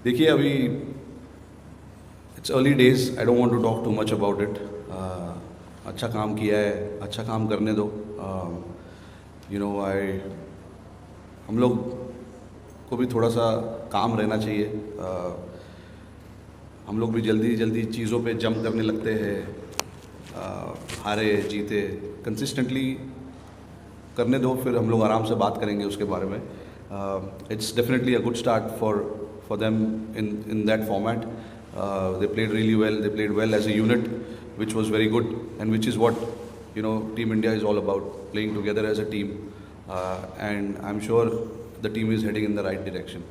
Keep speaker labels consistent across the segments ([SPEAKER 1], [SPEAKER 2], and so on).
[SPEAKER 1] देखिए अभी it's early days, I don't want to talk too much about it. अच्छा काम किया है, अच्छा काम करने दो। यू नो आई हम लोग को भी थोड़ा सा काम रहना चाहिए। हम लोग भी जल्दी जल्दी चीज़ों पे जंप करने लगते हैं। हारे जीते कंसिस्टेंटली करने दो, फिर हम लोग आराम से बात करेंगे उसके बारे में। It's definitely a good start for them in that format. They played really well. They played well as a unit, which was very good, and which is what Team India is all about, playing together as a team. And I'm sure the team is heading in the right direction.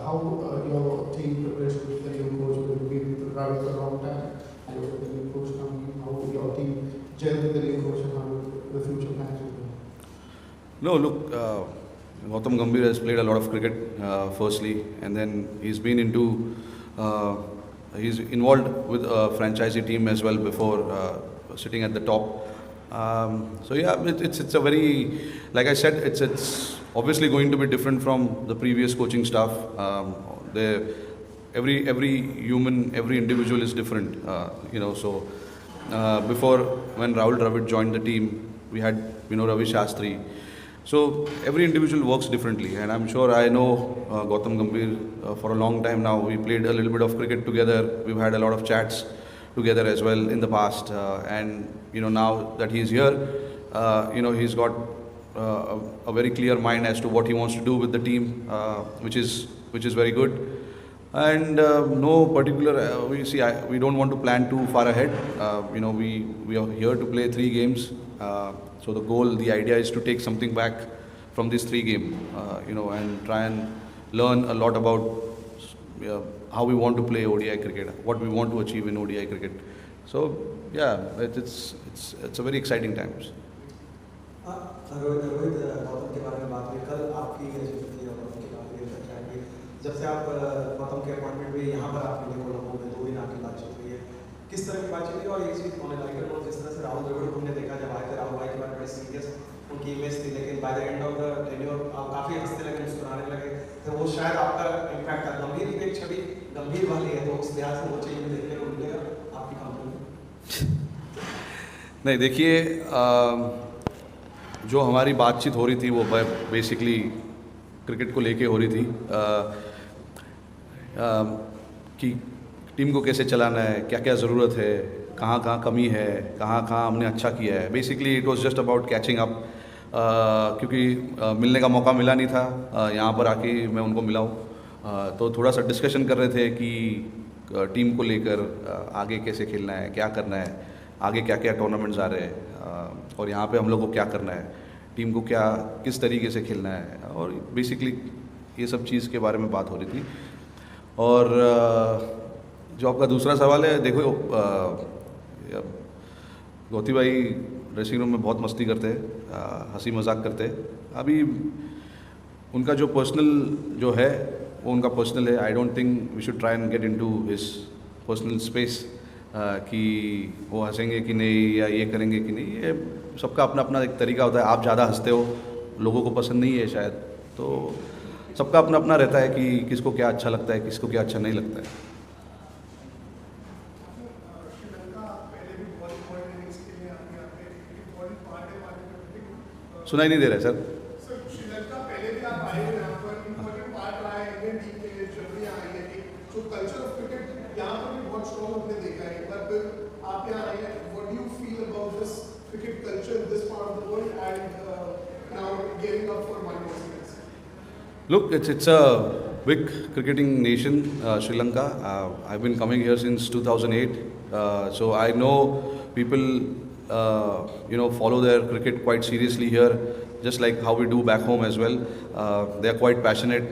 [SPEAKER 2] How your team prepares with the new coach? Will be with Ravi for a long time, and with the new coach coming in, how will your team gel with the new coach and how the future plans will be?
[SPEAKER 1] No, look, Gautam Gambhir has played a lot of cricket, firstly, and then he's been into, he's involved with a franchisee team as well before sitting at the top. So yeah, it's a very, like I said, it's obviously going to be different from the previous coaching staff. Every human, every individual is different, So before, when Rahul Dravid joined the team, we had Ravi Shastri. So every individual works differently, and I'm sure I know Gautam Gambhir for a long time now. We played a little bit of cricket together. We've had a lot of chats together as well in the past, and now that he's here, he's got a very clear mind as to what he wants to do with the team, which is very good. And no particular, we don't want to plan too far ahead. We are here to play 3 games. So the idea is to take something back from this 3 game, and try and learn a lot about how we want to play ODI cricket, what we want to achieve in ODI cricket. So yeah, it's a very exciting times.
[SPEAKER 3] Rohit Gautam के बारे में बात हुई कल, आपकी जो और उनके बारे में चर्चा हुई। जब से आप गौतम के अपॉइंटमेंट हुई यहाँ पर आपने देखो लोगों में 2 दिन आपकी बातचीत हुई है, किस तरह की बातचीत हुई और एक चीज़ होने लगी है, जिस तरह से राहुल द्रविड़ को हमने देखा जब आए थे, राहुल भाई के बारे में बड़े सीरियस उनकी इमेज थी, लेकिन by the end of the tenure आप काफ़ी हंसने लगे, मुस्कुराने लगे, तो वो शायद आपका इम्पैक्ट था। गंभीर की एक छवि गंभीर वाली है, तो उस लिहाज से वो चीज़ में देखने को मिलेगा आपकी कंपनी में?
[SPEAKER 1] नहीं, देखिए जो हमारी बातचीत हो रही थी वो बेसिकली क्रिकेट को लेके हो रही थी, कि टीम को कैसे चलाना है, क्या क्या ज़रूरत है, कहाँ कहाँ कमी है, कहाँ कहाँ हमने अच्छा किया है। Basically it was just about catching up, क्योंकि मिलने का मौका मिला नहीं था, यहाँ पर आके मैं उनको मिला हूँ। तो थोड़ा सा डिस्कशन कर रहे थे कि टीम को लेकर आगे कैसे खेलना है, क्या करना है, आगे क्या क्या टूर्नामेंट्स आ रहे हैं, और यहाँ पे हम लोग को क्या करना है, टीम को किस तरीके से खेलना है, और बेसिकली ये सब चीज़ के बारे में बात हो रही थी। और जो आपका दूसरा सवाल है, देखो गौती भाई ड्रेसिंग रूम में बहुत मस्ती करते हैं, हंसी मजाक करते हैं। अभी उनका जो पर्सनल जो है वो उनका पर्सनल है। I don't think we should try and get into his personal space, कि वो हंसेंगे कि नहीं या ये करेंगे कि नहीं। ये सबका अपना अपना एक तरीका होता है। आप ज़्यादा हंसते हो, लोगों को पसंद नहीं है शायद, तो सबका अपना अपना रहता है कि किसको क्या अच्छा लगता है, किसको क्या अच्छा नहीं लगता है। सुनाई नहीं दे रहा है sir. Look, it's a big cricketing nation, Sri Lanka. I've been coming here since 2008, so I know people, follow their cricket quite seriously here, just like how we do back home as well. They are quite passionate,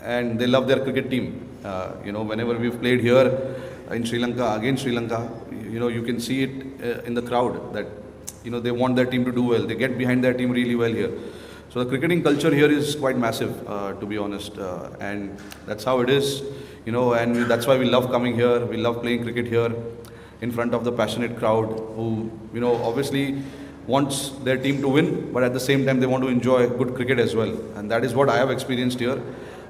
[SPEAKER 1] and they love their cricket team. Whenever we've played here in Sri Lanka, against Sri Lanka, you can see it in the crowd that, they want their team to do well. They get behind their team really well here. So the cricketing culture here is quite massive, to be honest, and that's how it is, and that's why we love coming here. We love playing cricket here in front of the passionate crowd who, obviously wants their team to win, but at the same time they want to enjoy good cricket as well, and that is what I have experienced here.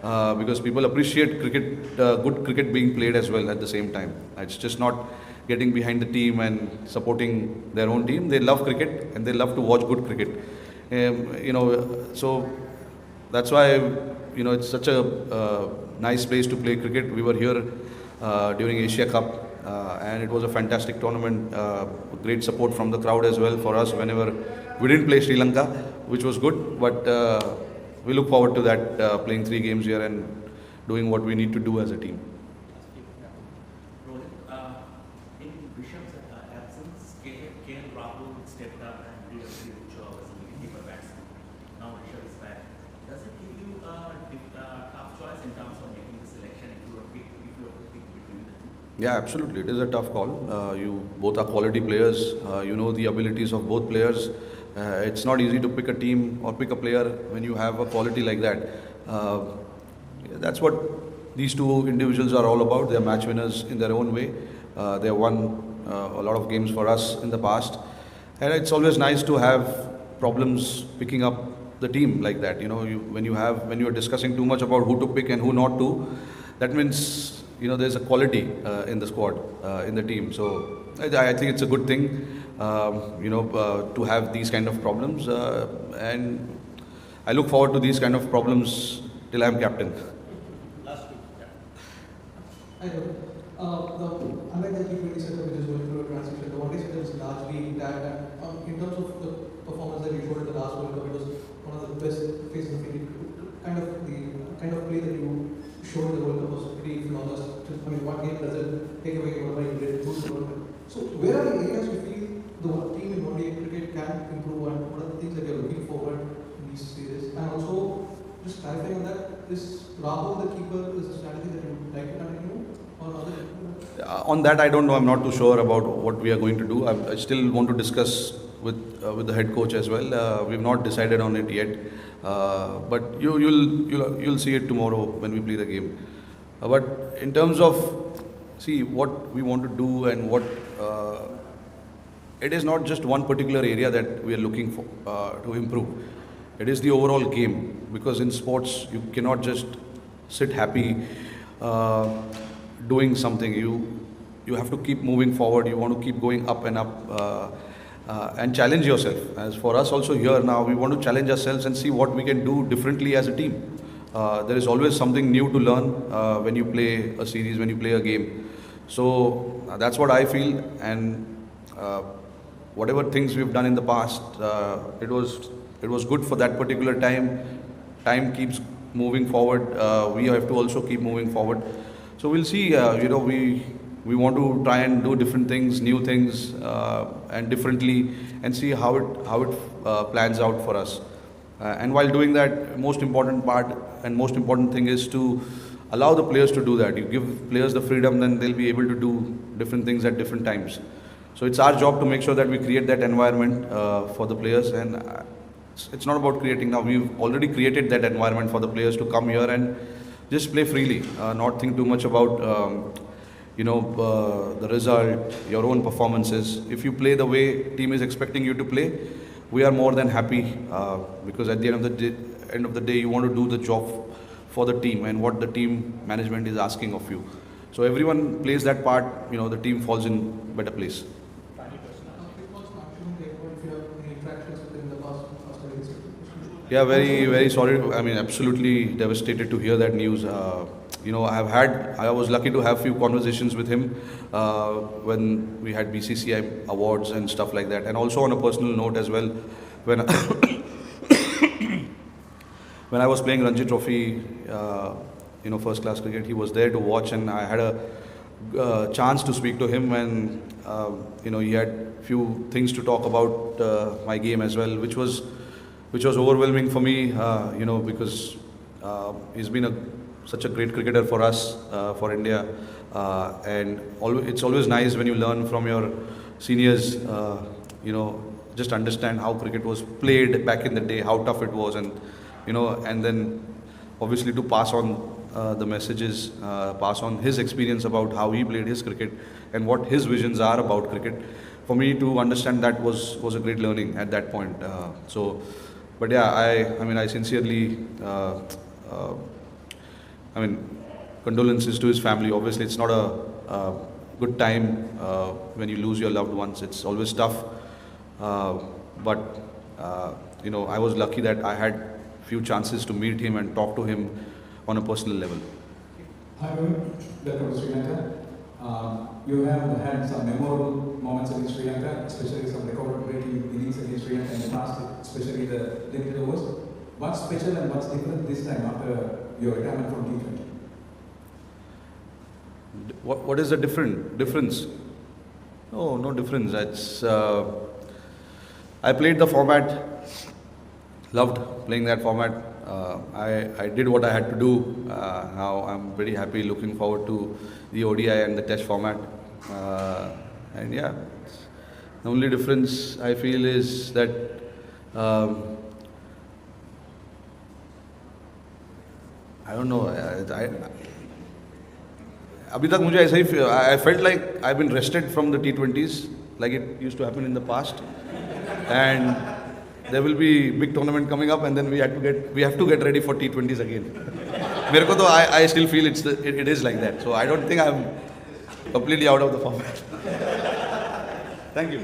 [SPEAKER 1] because people appreciate cricket, good cricket being played as well at the same time. It's just not getting behind the team and supporting their own team. They love cricket and they love to watch good cricket. So that's why it's such a nice place to play cricket. We were here during Asia Cup. And it was a fantastic tournament, great support from the crowd as well for us whenever we didn't play Sri Lanka, which was good, but we look forward to that, playing 3 games here and doing what we need to do as a team.
[SPEAKER 4] Rohit, in Rishabh's absence, KL Rahul stepped up and did a very good job as a wicketkeeper batsman. Now Rishabh is back. Does it give you a tough choice in terms of making the selection if you were to pick between the two?
[SPEAKER 1] Yeah, absolutely. It is a tough call. You both are quality players. You know the abilities of both players. It's not easy to pick a team or pick a player when you have a quality like that. That's what these two individuals are all about. They are match winners in their own way. They have won a lot of games for us in the past. And it's always nice to have problems picking up the team like that. When you are discussing too much about who to pick and who not to, that means there's a quality in the squad, in the team. So I think it's a good thing, to have these kind of problems. And I look forward to these kind of problems till I'm captain.
[SPEAKER 4] Last week, yeah.
[SPEAKER 2] I know. Unlike the T20 setup, which is going through a transition, the one day setup is largely intact. And in terms of the performance that you showed in the last World Cup, it was one of the best phases of India. The kind of play that you showed in the World Cup was pretty flawless. I mean, one game doesn't take away whatever you did in the World Cup. So, where are the areas you feel the team in one day cricket can improve, and what are the things that you're looking forward in these series? And also, just clarifying on that, is Rahul the keeper is a strategy that you would like to continue, or other?
[SPEAKER 1] On that, I don't know. I'm not too sure about what we are going to do. I still want to discuss with the head coach as well. We've not decided on it yet, but you'll see it tomorrow when we play the game. But in terms of what we want to do and what it is not just one particular area that we are looking for to improve. It is the overall game, because in sports you cannot just sit happy doing something. You have to keep moving forward. You want to keep going up and up and challenge yourself. As for us also here now, we want to challenge ourselves and see what we can do differently as a team. There is always something new to learn when you play a series, when you play a game. So that's what I feel, and whatever things we've done in the past, it was good for that particular time. Time keeps moving forward. We have to also keep moving forward. So we'll see. We want to try and do different things, new things, and differently, and see how it plans out for us. And while doing that, most important part and most important thing is to allow the players to do that. You give players the freedom, then they'll be able to do different things at different times. So it's our job to make sure that we create that environment for the players. And it's not about creating now. We've already created that environment for the players to come here and just play freely, not think too much about the result, your own performances. If you play the way team is expecting you to play, we are more than happy, because at the end of the day, you want to do the job for the team and what the team management is asking of you. So everyone plays that part. The team falls in better place. Yeah, very, very sorry. I mean, absolutely devastated to hear that news. I was lucky to have few conversations with him when we had BCCI awards and stuff like that. And also on a personal note as well, when when I was playing Ranji Trophy, first class cricket, he was there to watch, and I had a chance to speak to him, and he had few things to talk about my game as well, which was overwhelming for me, because he's been such a great cricketer for us, for India, and it's always nice when you learn from your seniors, just understand how cricket was played back in the day, how tough it was, and and then obviously to pass on the messages, pass on his experience about how he played his cricket and what his visions are about cricket. For me to understand that was a great learning at that point. But yeah, I sincerely I mean, condolences to his family. Obviously, it's not a good time when you lose your loved ones. It's always tough. But I was lucky that I had few chances to meet him and talk to him on a personal level.
[SPEAKER 5] Hi, Rohit. Welcome to Sri Lanka. You have had some memorable moments against Sri Lanka, especially some record-breaking innings against Sri Lanka in the past, especially the limited overs. What's special and what's different this time after your retirement from T20?
[SPEAKER 1] What is the difference? Oh, no difference. It's I played the format, loved playing that format. I did what I had to do. Now I'm very happy, looking forward to the ODI and the Test format. And yeah, the only difference I feel is that I don't know. अभी तक मुझे ऐसा ही I felt like I've been rested from the T20s, like it used to happen in the past, and there will be big tournament coming up, and then we have to get ready for T20s again. मेरे को तो I still feel it is like that, so I don't think I'm completely out of the format. Thank you.